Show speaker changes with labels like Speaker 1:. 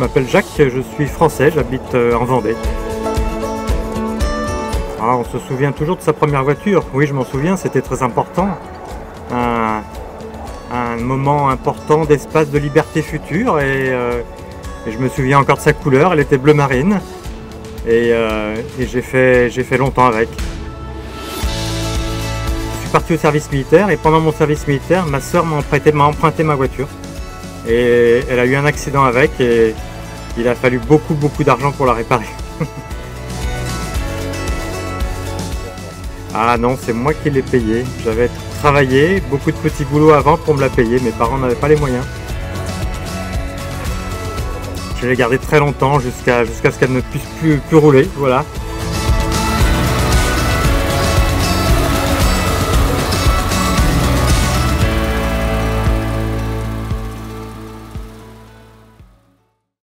Speaker 1: m'appelle Jacques, je suis français, j'habite en Vendée. Ah, on se souvient toujours de sa première voiture. Oui, je m'en souviens, c'était très important. Un moment important d'espace de liberté future et je me souviens encore de sa couleur, elle était bleu marine et j'ai fait longtemps avec. Je suis parti au service militaire et pendant mon service militaire, ma soeur m'a emprunté ma voiture et elle a eu un accident avec et il a fallu beaucoup d'argent pour la réparer. Ah non, c'est moi qui l'ai payé. J'avais travaillé, beaucoup de petits boulots avant pour me la payer. Mes parents n'avaient pas les moyens. Je l'ai gardée très longtemps jusqu'à ce qu'elle ne puisse plus rouler. Voilà.